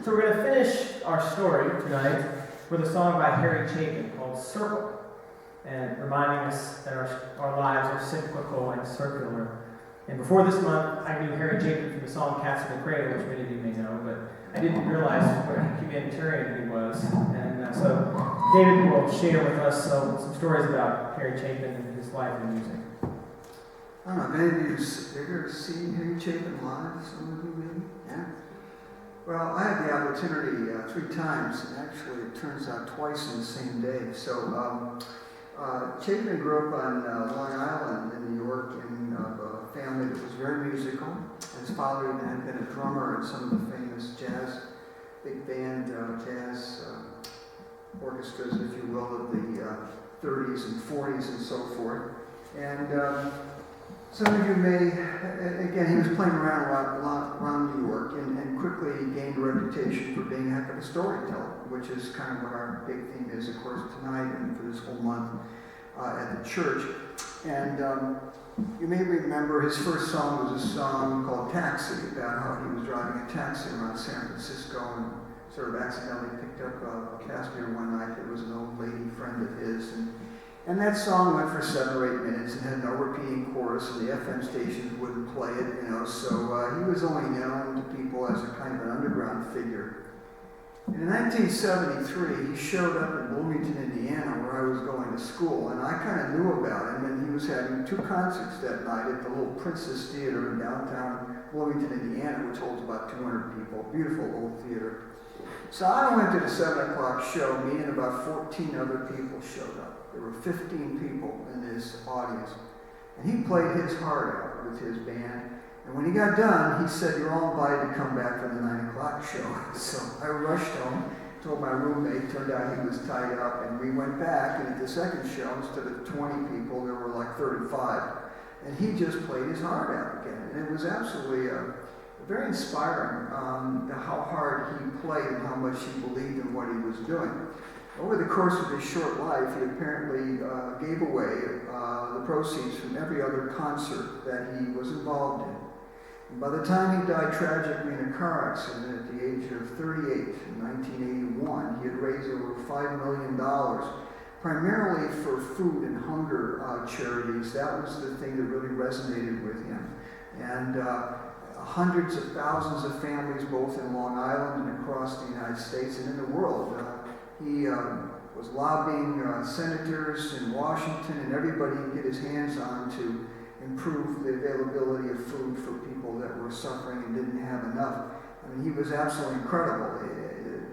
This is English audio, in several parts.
So we're going to finish our story tonight with a song by Harry Chapin called Circle, and reminding us that our lives are cyclical and circular. And before this month, I knew Harry Chapin from the song Cats in the Cradle, which many of you may know, but I didn't realize what a Unitarian he was. And so David will share with us some stories about Harry Chapin and his life and music. I don't know, have any of you ever seen Harry Chapin live? Some of you maybe? Yeah? Well, I had the opportunity 3 times, and actually it turns out twice in the same day. So Chapin grew up on Long Island in New York in a family that was very musical. His father even had been a drummer at some of the famous jazz, big band jazz orchestras, if you will, of the 30s and 40s and so forth. And some of you may, again, he was playing around New York and quickly gained a reputation for being a heck of a storyteller, which is kind of what our big theme is, of course, tonight and for this whole month at the church. And you may remember his first song was a song called Taxi, about how he was driving a taxi around San Francisco and sort of accidentally picked up a passenger one night that was an old lady friend of his. And that song went for 7 or 8 minutes and had no repeating chorus, and the FM stations wouldn't play it, so he was only known to people as a kind of an underground figure. And in 1973, he showed up in Bloomington, Indiana, where I was going to school, and I kind of knew about him, and he was having 2 concerts that night at the little Princess Theater in downtown Bloomington, Indiana, which holds about 200 people, beautiful old theater. So I went to the 7 o'clock show, me and about 14 other people showed up. There were 15 people in his audience, and he played his heart out with his band. And when he got done, he said, "You're all invited to come back for the 9 o'clock show." So I rushed home, told my roommate, turned out he was tied up, and we went back, and at the second show, instead of 20 people, there were like 35. And he just played his heart out again. And it was absolutely very inspiring how hard he played and how much he believed in what he was doing. Over the course of his short life, he apparently gave away the proceeds from every other concert that he was involved in. And by the time he died tragically in a car accident at the age of 38 in 1981, he had raised over $5 million, primarily for food and hunger charities. That was the thing that really resonated with him. And hundreds of thousands of families, both in Long Island and across the United States and in the world. He was lobbying senators in Washington and everybody to get his hands on to improve the availability of food for people that were suffering and didn't have enough. I mean, he was absolutely incredible.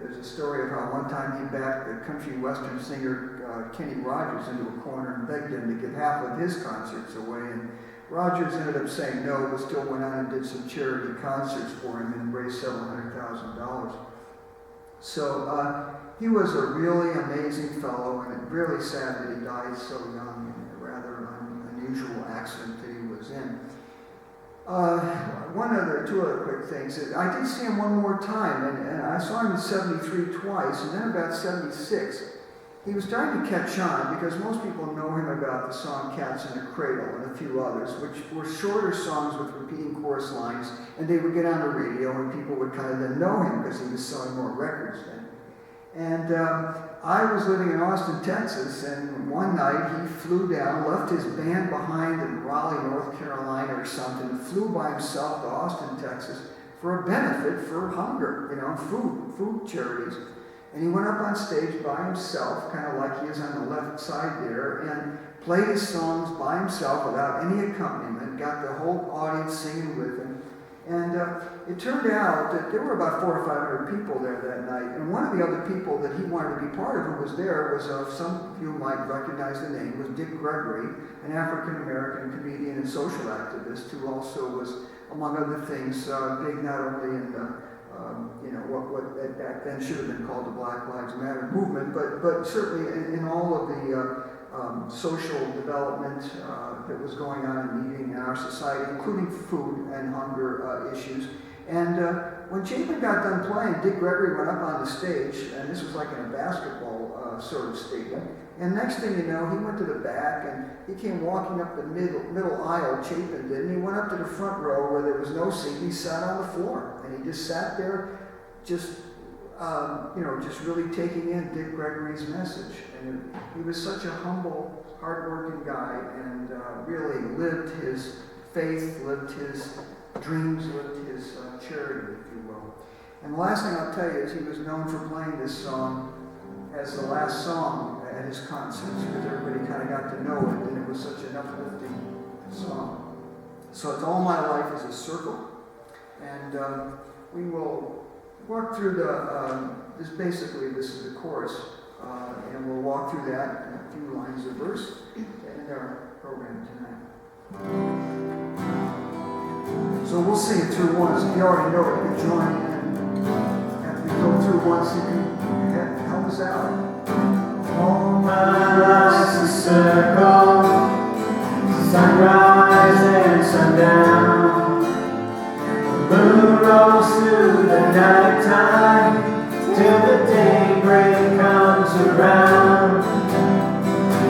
There's a story of how one time he backed the country western singer Kenny Rogers into a corner and begged him to give half of his concerts away. And Rogers ended up saying no, but still went on and did some charity concerts for him and raised several $100,000. So he was a really amazing fellow, and it's really sad that he died so young in a rather unusual accident that he was in. 2 other quick things. I did see him one more time, and I saw him in 73 twice, and then about 76. He was starting to catch on because most people know him about the song Cats in the Cradle and a few others, which were shorter songs with repeating chorus lines, and they would get on the radio and people would kind of then know him because he was selling more records then. And I was living in Austin, Texas, and one night he flew down, left his band behind in Raleigh, North Carolina or something, flew by himself to Austin, Texas for a benefit for hunger, food charities. And he went up on stage by himself, kind of like he is on the left side there, and played his songs by himself without any accompaniment, got the whole audience singing with him. And it turned out that there were about 400 or 500 people there that night. And one of the other people that he wanted to be part of who was there was, some of you might recognize the name, was Dick Gregory, an African-American comedian and social activist who also was, among other things, big not only in what back then should have been called the Black Lives Matter movement, but certainly in all of the social development that was going on in our society, including food and hunger issues. And when Chapin got done playing, Dick Gregory went up on the stage, and this was like in a basketball sort of stadium. And next thing you know, he went to the back, and he came walking up the middle aisle, Chapin did, and he went up to the front row where there was no seat, and he sat on the floor. And he just sat there, just just really taking in Dick Gregory's message. And he was such a humble, hardworking guy, and really lived his faith, lived his dreams, lived his charity, if you will. And the last thing I'll tell you is he was known for playing this song as the last song at his concerts, because everybody kind of got to know it, and it was such an uplifting song. So it's All My Life is a Circle, and we will walk through this is the chorus, and we'll walk through that in a few lines of verse to end our program tonight. So we'll sing it through once. If you already know it, you can join in. After we go through once, you can help us out. All my life's a circle, sunrise and sundown. The moon rolls through the night time till the daybreak comes around.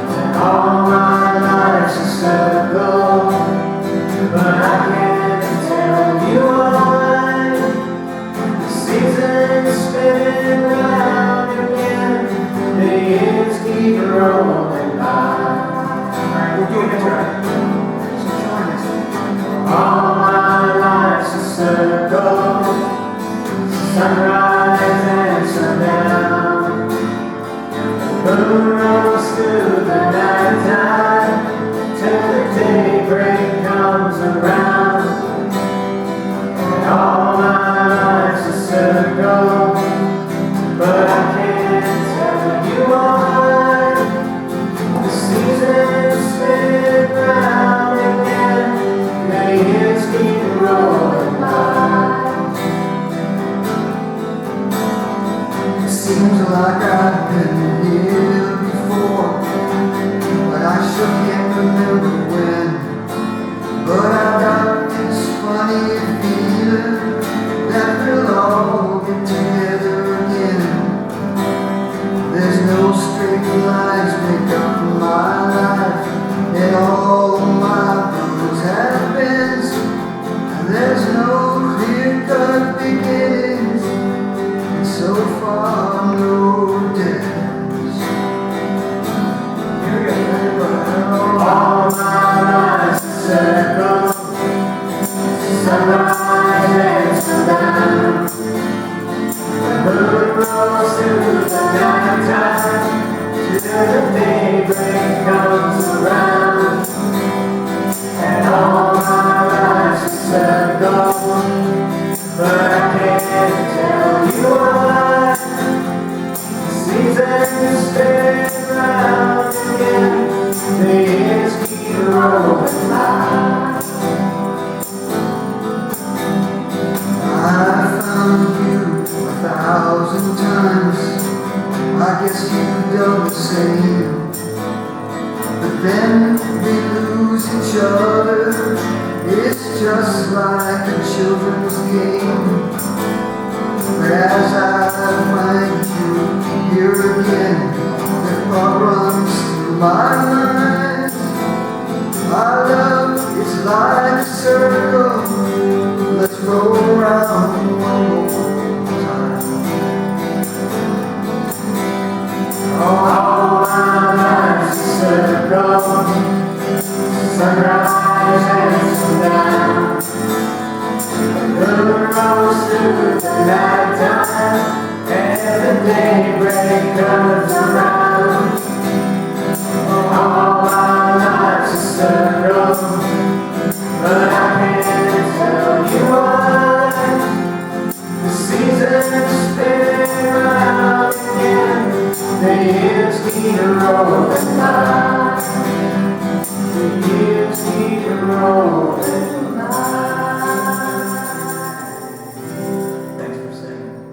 And all my life's a circle, but I can't tell you why. The seasons spinning round again, the years keep rolling by. Alright, we'll do it right. So join us. All my life's a circle, sunrise and sundown. The moon rolls through the night time till the daybreak comes around. And all my life's a circle, but I can't tell you why. The seasons spin round again, the years keep rolling by. It seems like I've been here before, but I sure can't remember when. But I've got this funny feeling that we'll all get together again. There's no straight lines make up my life, and all my roads have bends. There's no clear-cut beginnings, and so far no ends. Here we go. All my life's a circle, sunrise and sundown. The moon rolls through the night time till the daybreak comes around. And all my life's a circle, but I can't tell you why. The seasons spin round again, the years keep rolling by. I found you 1,000 times, I guess you've done the same. But then we lose each other, it's just like a children's game. But as I find you here again, the thought runs through my mind. Our love is like a circle, let's roll around one more time. All my life's a circle, sunrise and sundown. The moon rolls through the night time, and the daybreak comes around. All my life's a circle, but I can't tell you why. The seasons